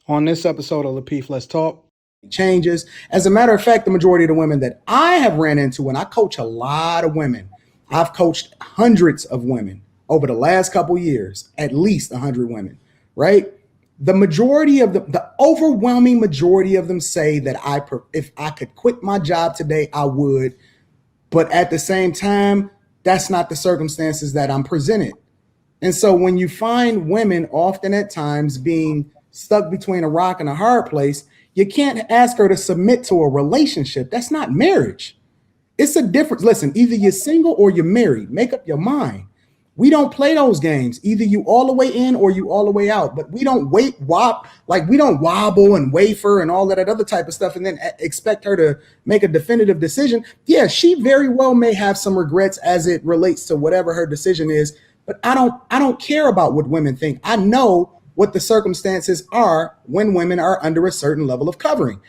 On this episode of Lapeef, Let's Talk, changes. As a matter of fact, the majority of the women that I have ran into, and I coach a lot of women, I've coached hundreds of women over the last couple years, at least 100 women, right? The majority of the overwhelming majority of them say that if I could quit my job today, I would. But at the same time, that's not the circumstances that I'm presented. And so when you find women often at times being stuck between a rock and a hard place, you can't ask her to submit to a relationship. That's not marriage. It's a difference. Listen, either you're single or you're married. Make up your mind. We don't play those games. Either you all the way in or you all the way out. But we don't we don't wobble and wafer and all that other type of stuff and then expect her to make a definitive decision. Yeah, she very well may have some regrets as it relates to whatever her decision is. But I don't care about what women think. I know what the circumstances are when women are under a certain level of covering.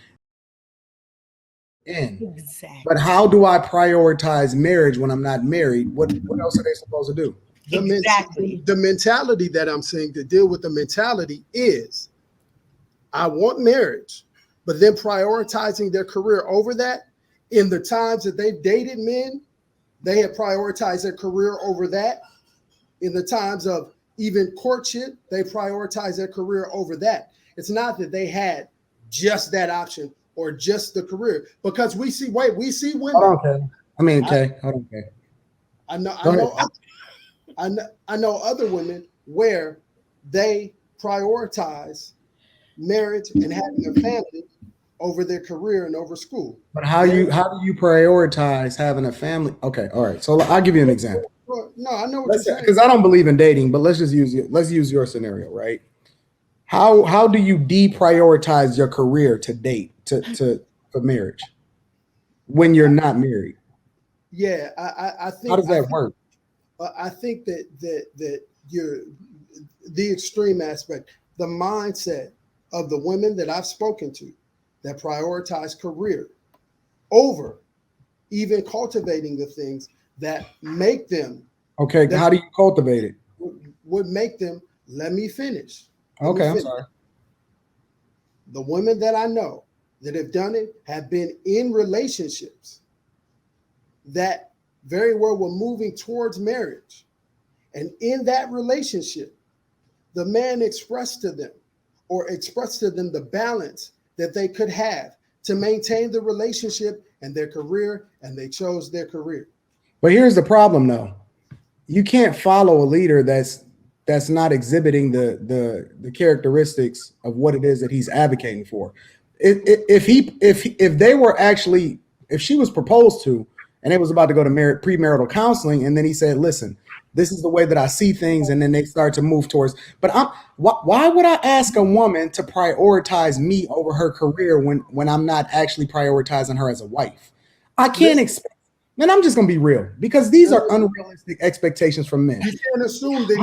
Exactly. But how do I prioritize marriage when I'm not married? What else are they supposed to do? The mentality that I'm saying to deal with the mentality is I want marriage, but then prioritizing their career over that. In the times that they dated men, they had prioritized their career over that. In the times of even courtship, they prioritize their career over that. It's not that they had just that option or just the career, because we see women. I know other women where they prioritize marriage and having a family over their career and over school. But how do you prioritize having a family? Okay, all right. So I'll give you an example. No, I know what you're saying. Because I don't believe in dating, but let's use your scenario, right? How do you deprioritize your career to date for marriage when you're not married? Yeah, I think. How does that work? I think that you're the extreme aspect, the mindset of the women that I've spoken to that prioritize career over even cultivating the things that make them. Okay, how do you cultivate it? Would make them, let me finish. I'm sorry. The women that I know that have done it have been in relationships that very well were moving towards marriage. And in that relationship, the man expressed to them the balance that they could have to maintain the relationship and their career, and they chose their career. But here's the problem, though. You can't follow a leader that's not exhibiting the characteristics of what it is that he's advocating for. If she was proposed to and it was about to go to premarital counseling, and then he said, listen, this is the way that I see things, and then they start to move towards. But why would I ask a woman to prioritize me over her career when I'm not actually prioritizing her as a wife? I can't expect. Man, I'm just gonna be real, because these are unrealistic expectations from men. You can't assume that.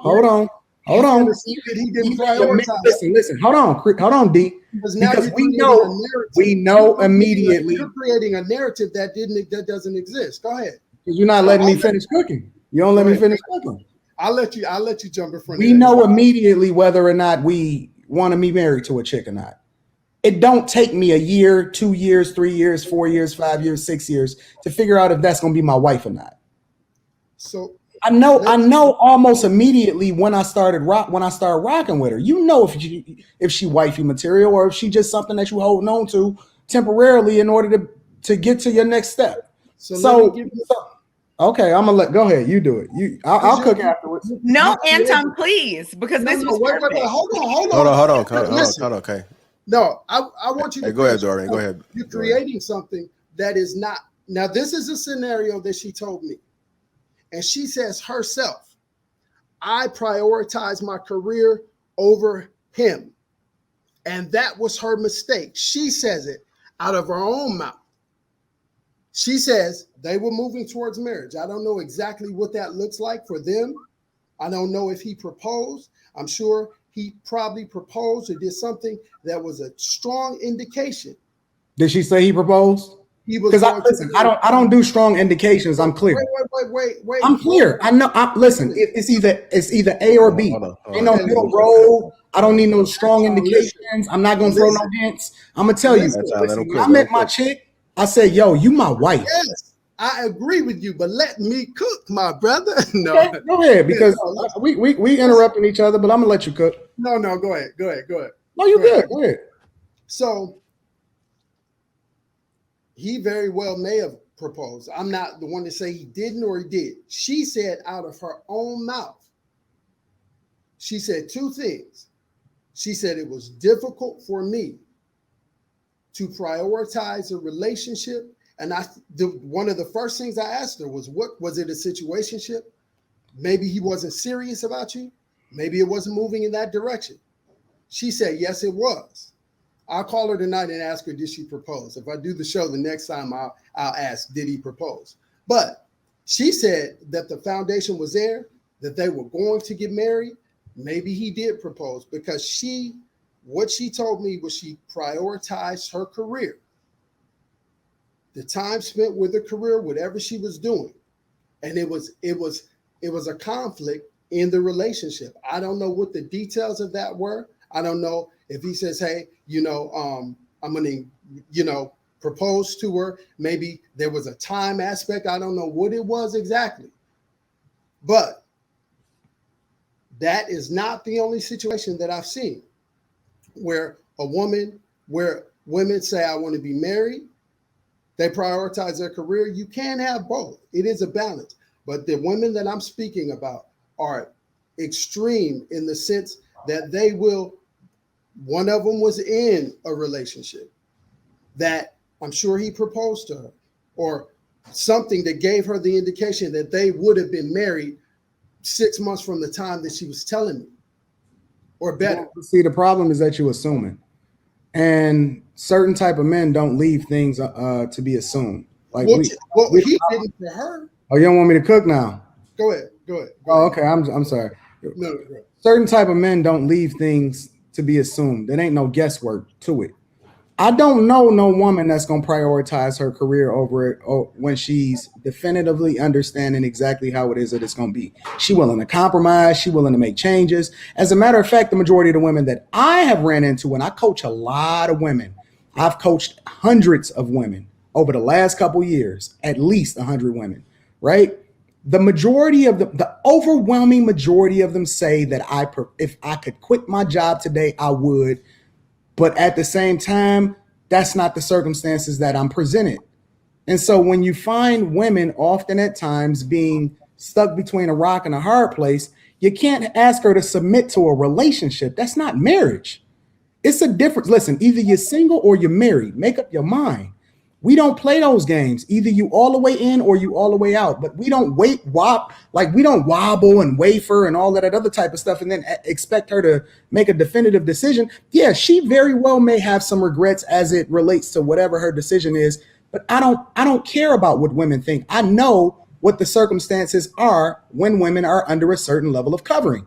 Hold on. He didn't prioritize. Listen. Hold on, D. Because we know immediately. You're creating a narrative that doesn't exist. Go ahead. Because you're not letting me finish cooking. You don't let me finish cooking. I'll let you jump in front. We know immediately whether or not we want to be married to a chick or not. It don't take me a year, 2 years, 3 years, 4 years, 5 years, 6 years to figure out if that's going to be my wife or not. So I know almost immediately when I start rocking with her. You know if she wifey material or if she just something that you holding on to temporarily in order to get to your next step. Okay, I'm gonna go ahead. You do it. I'll cook afterwards. No, Anton, please, because this was perfect. Hold on. Okay. No, I want you to go ahead, Dorian. Go ahead. You're creating something that is not. Now, this is a scenario that she told me. And she says herself, I prioritize my career over him. And that was her mistake. She says it out of her own mouth. She says they were moving towards marriage. I don't know exactly what that looks like for them. I don't know if he proposed. I'm sure he probably proposed or did something that was a strong indication. Did she say he proposed? Because I don't do strong indications. I'm clear. Wait. I'm clear. I know. Listen, it's either A or B. Ain't no middle road. I don't need no strong indications. I'm not gonna throw no hints. I'm gonna tell you. Listen, when I met my chick, I said, "Yo, you my wife." Yes, I agree with you, but let me cook, my brother. No, okay, go ahead, because we interrupting each other, but I'm gonna let you cook. No, go ahead. No, you good. Go ahead. So he very well may have proposed. I'm not the one to say he didn't or he did. She said out of her own mouth, she said two things. She said it was difficult for me to prioritize a relationship. And one of the first things I asked her was, what was it, a situationship? Maybe he wasn't serious about you. Maybe it wasn't moving in that direction. She said, yes, it was. I'll call her tonight and ask her, did she propose? If I do the show the next time, I'll ask, did he propose? But she said that the foundation was there, that they were going to get married. Maybe he did propose because what she told me was she prioritized her career. The time spent with her career, whatever she was doing. And it was a conflict in the relationship. I don't know what the details of that were. I don't know if he says, hey, I'm going to, propose to her. Maybe there was a time aspect. I don't know what it was exactly. But that is not the only situation that I've seen where women say, I want to be married. They prioritize their career. You can have both. It is a balance. But the women that I'm speaking about are extreme in the sense that one of them was in a relationship that I'm sure he proposed to her or something that gave her the indication that they would have been married 6 months from the time that she was telling me or better. See, the problem is that you're assuming. And certain type of men don't leave things to be assumed. Like he didn't for her. Oh, you don't want me to cook now? Go ahead. Okay. I'm sorry. No. Certain type of men don't leave things to be assumed. There ain't no guesswork to it. I don't know no woman that's gonna prioritize her career over it when she's definitively understanding exactly how it is that it's gonna be. She willing to compromise. She willing to make changes. As a matter of fact, the majority of the women that I have ran into, and I coach a lot of women, I've coached hundreds of women over the last couple years, at least 100 women, right? The majority of the overwhelming majority of them say that if I could quit my job today, I would. But at the same time, that's not the circumstances that I'm presented. And so when you find women often at times being stuck between a rock and a hard place, you can't ask her to submit to a relationship. That's not marriage. It's a difference. Listen, either you're single or you're married. Make up your mind. We don't play those games. Either you all the way in or you all the way out. But we don't we don't wobble and wafer and all that other type of stuff and then expect her to make a definitive decision. Yeah, she very well may have some regrets as it relates to whatever her decision is. But I don't care about what women think. I know what the circumstances are when women are under a certain level of covering.